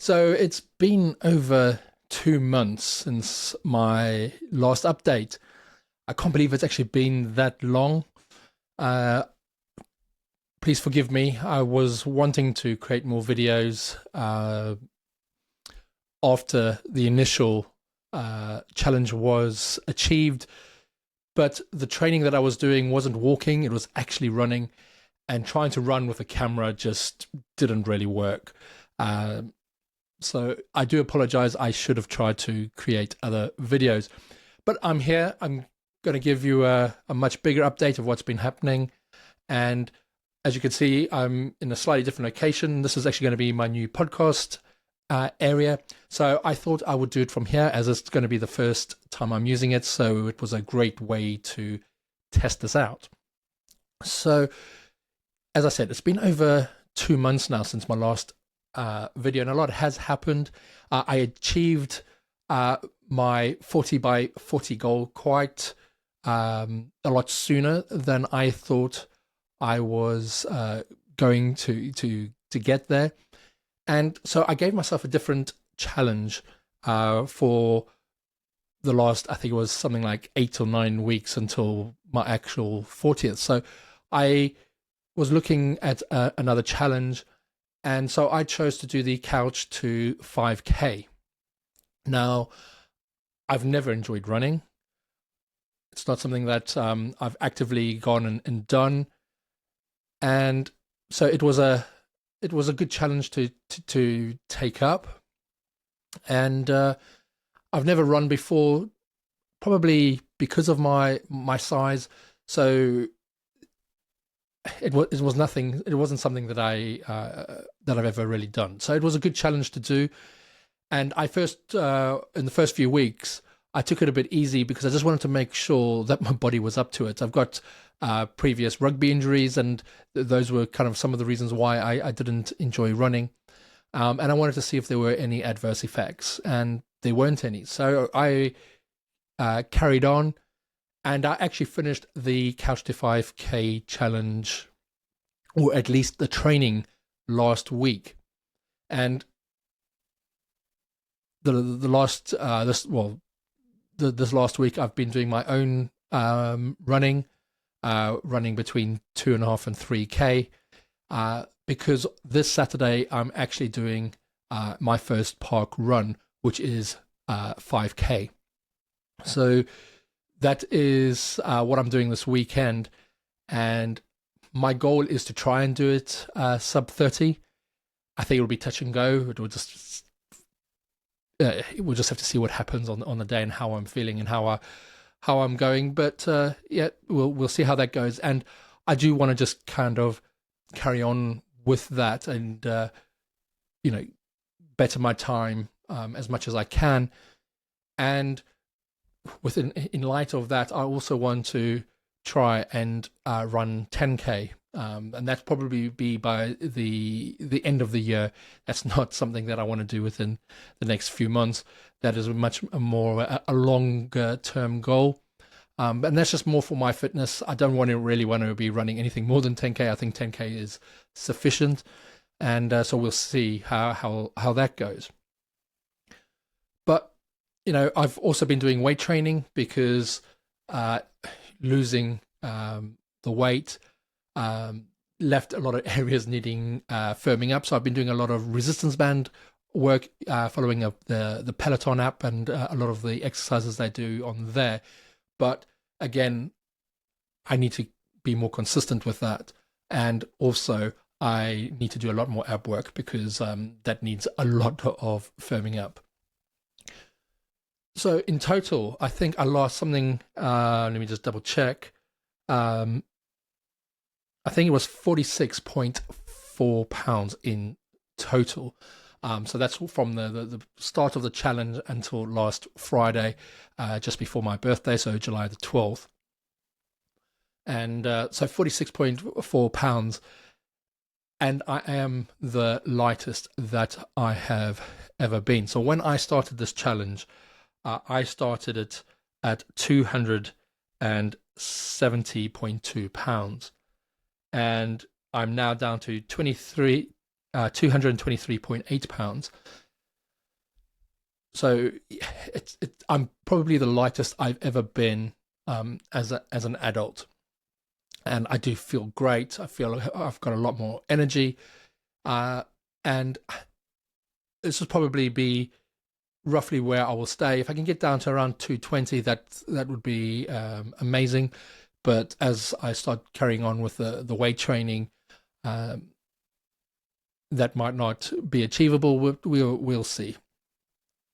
So it's been over 2 months since my last update. I can't believe it's actually been that long. Uh, Please forgive me. I was wanting to create more videos after the initial challenge was achieved, but the training that I was doing wasn't walking, it was actually running, and trying to run with a camera just didn't really work. Uh, So I do apologize. I should have tried to create other videos, but I'm here. I'm going to give you a much bigger update of what's been happening. And as you can see, I'm in a slightly different location. This is actually going to be my new podcast area. So I thought I would do it from here as it's going to be the first time I'm using it. So it was a great way to test this out. So as I said, it's been over 2 months now since my last video, and a lot has happened. I achieved my 40 by 40 goal quite a lot sooner than I thought I was going to get there. And so I gave myself a different challenge for the last, I think it was something like 8 or 9 weeks until my actual 40th. So I was looking at another challenge, and so I chose to do the couch to 5K. Now, I've never enjoyed running. It's not something that I've actively gone and done. And so it was a good challenge to take up. And I've never run before, probably because of my size. So it was nothing. It wasn't something that I've ever really done. So it was a good challenge to do. And I first in the first few weeks, I took it a bit easy because I just wanted to make sure that my body was up to it. I've got previous rugby injuries, and those were kind of some of the reasons why I didn't enjoy running. And I wanted to see if there were any adverse effects, and there weren't any. So I carried on. And I actually finished the Couch to 5K challenge, or at least the training, last week. And the last this last week I've been doing my own running between 2.5 and 3K. Because this Saturday I'm actually doing my first park run, which is 5K. So that is what I'm doing this weekend, and my goal is to try and do it sub 30. I think it'll be touch and go. We'll just have to see what happens on the day and how I'm feeling and how I'm going. But yeah, we'll see how that goes. And I do want to just kind of carry on with that and better my time as much as I can. And in light of that, I also want to try and run 10K, and that's probably be by the end of the year. That's not something that I want to do within the next few months. That is much more a longer term goal, and that's just more for my fitness. I don't really want to be running anything more than 10K. I think 10K is sufficient, and so we'll see how that goes. But I've also been doing weight training because losing the weight left a lot of areas needing firming up. So I've been doing a lot of resistance band work, following up the Peloton app and a lot of the exercises they do on there. But again, I need to be more consistent with that. And also, I need to do a lot more ab work because that needs a lot of firming up. So in total, I think I lost something, let me just double check. I think it was 46.4 pounds in total. So that's from the start of the challenge until last Friday, just before my birthday, so July the 12th. And so 46.4 pounds. And I am the lightest that I have ever been. So when I started this challenge, I started it at 270.2 pounds, and I'm now down to 223.8 pounds. So I'm probably the lightest I've ever been as an adult, and I do feel great. I feel I've got a lot more energy, and this will probably be roughly where I will stay. If I can get down to around 220, that would be amazing. But as I start carrying on with the weight training, um, that might not be achievable. We'll see.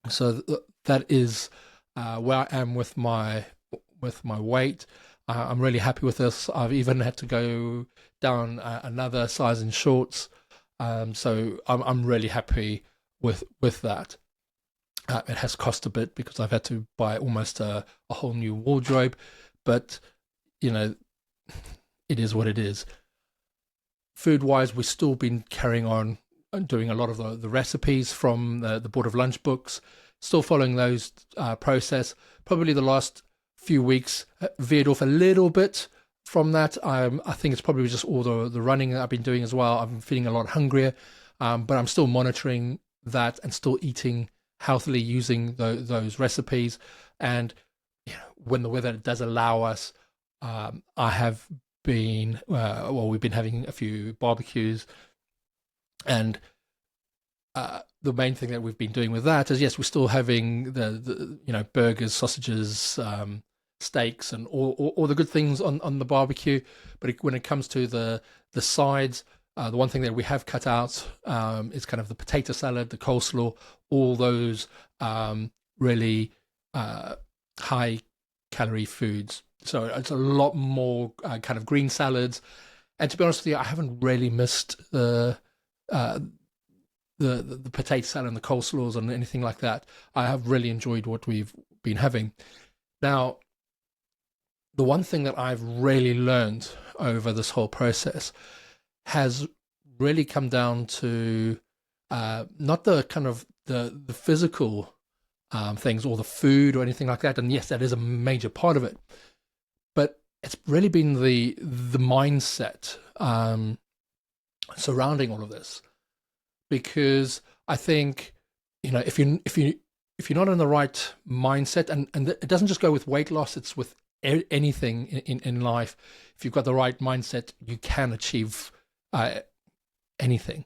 So that is where I am with my weight. I'm really happy with this. I've even had to go down another size in shorts. So I'm really happy with that. It has cost a bit because I've had to buy almost a whole new wardrobe, but you know, it is what it is. Food wise, we've still been carrying on doing a lot of the recipes from the Board of Lunch books, still following those process. Probably the last few weeks veered off a little bit from that. I think it's probably just all the running that I've been doing as well. I'm feeling a lot hungrier, but I'm still monitoring that and still eating healthily using those recipes. And when the weather does allow us, I have been we've been having a few barbecues, and the main thing that we've been doing with that is, yes, we're still having the burgers, sausages, steaks, and all the good things on the barbecue. But when it comes to the sides, the one thing that we have cut out is kind of the potato salad, the coleslaw, all those really high calorie foods. So it's a lot more kind of green salads. And to be honest with you, I haven't really missed the potato salad and the coleslaws and anything like that. I have really enjoyed what we've been having. Now, the one thing that I've really learned over this whole process has really come down to not the kind of the physical things or the food or anything like that. And yes, that is a major part of it. But it's really been the mindset surrounding all of this. Because I think, if you're not in the right mindset, and it doesn't just go with weight loss, it's with anything in life. If you've got the right mindset, you can achieve anything,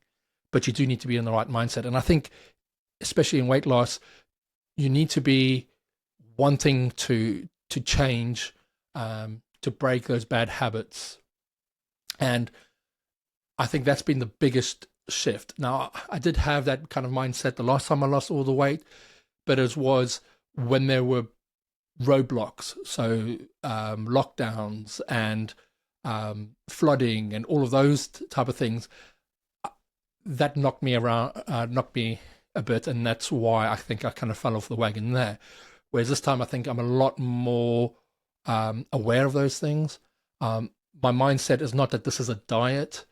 but you do need to be in the right mindset. And I think, especially in weight loss, you need to be wanting to change, to break those bad habits. And I think that's been the biggest shift. Now, I did have that kind of mindset the last time I lost all the weight, but it was when there were roadblocks, so lockdowns and flooding and all of those type of things. That knocked me a bit, and that's why I think I kind of fell off the wagon there. Whereas this time, I think I'm a lot more aware of those things. My mindset is not that this is a diet.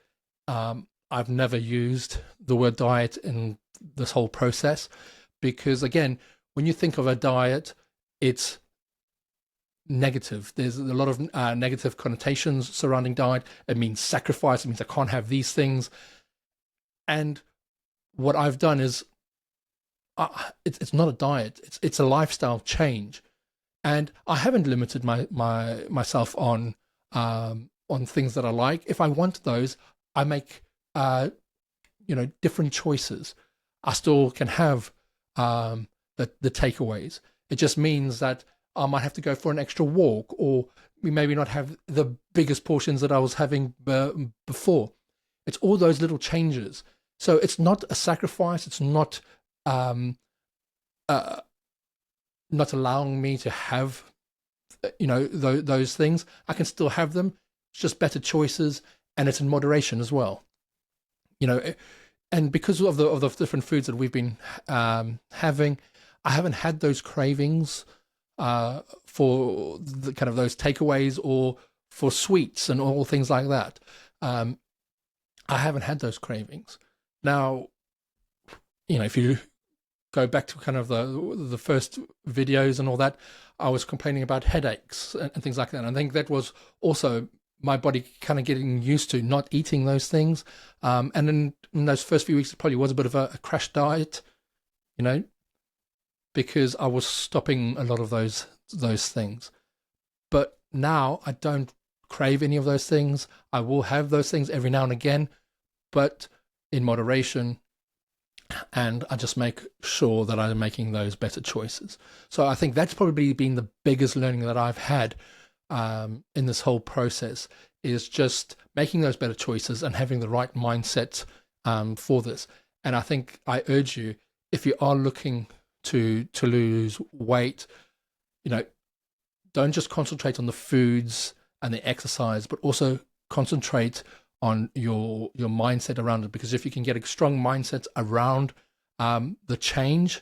I've never used the word diet in this whole process because, again, when you think of a diet, it's negative. There's a lot of negative connotations surrounding diet. It means sacrifice. It means I can't have these things. And what I've done is, it's not a diet. It's a lifestyle change, and I haven't limited myself on things that I like. If I want those, I make different choices. I still can have the takeaways. It just means that I might have to go for an extra walk, or we maybe not have the biggest portions that I was having before. It's all those little changes. So it's not a sacrifice. It's not not allowing me to have those things. I can still have them. It's just better choices, and it's in moderation as well. And because of the different foods that we've been having, I haven't had those cravings for the kind of those takeaways or for sweets and all things like that. I haven't had those cravings. Now, if you go back to kind of the first videos and all that, I was complaining about headaches and things like that. And I think that was also my body kind of getting used to not eating those things. And then in those first few weeks, it probably was a bit of a crash diet, because I was stopping a lot of those things. But now I don't crave any of those things. I will have those things every now and again, but in moderation, and I just make sure that I'm making those better choices. So I think that's probably been the biggest learning that I've had in this whole process, is just making those better choices and having the right mindset for this. And I think I urge you, if you are looking to lose weight, don't just concentrate on the foods and the exercise, but also concentrate on your mindset around it. Because if you can get a strong mindset around the change,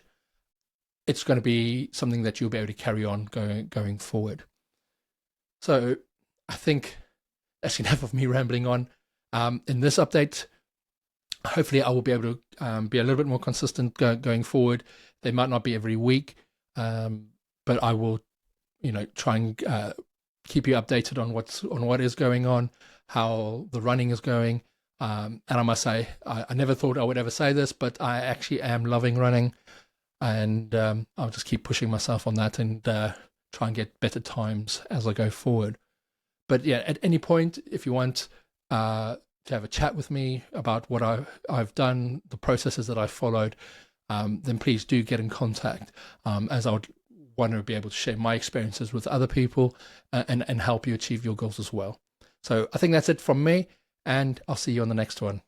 it's going to be something that you'll be able to carry on going forward. So I think that's enough of me rambling on. In this update, hopefully I will be able to be a little bit more consistent going forward. They might not be every week, but I will, try and keep you updated on what is going on, how the running is going. And I must say, I never thought I would ever say this, but I actually am loving running, and I'll just keep pushing myself on that and try and get better times as I go forward. But yeah, at any point, if you want to have a chat with me about what I've done, the processes that I've followed, then please do get in contact, as I would want to be able to share my experiences with other people and help you achieve your goals as well. So I think that's it from me, and I'll see you on the next one.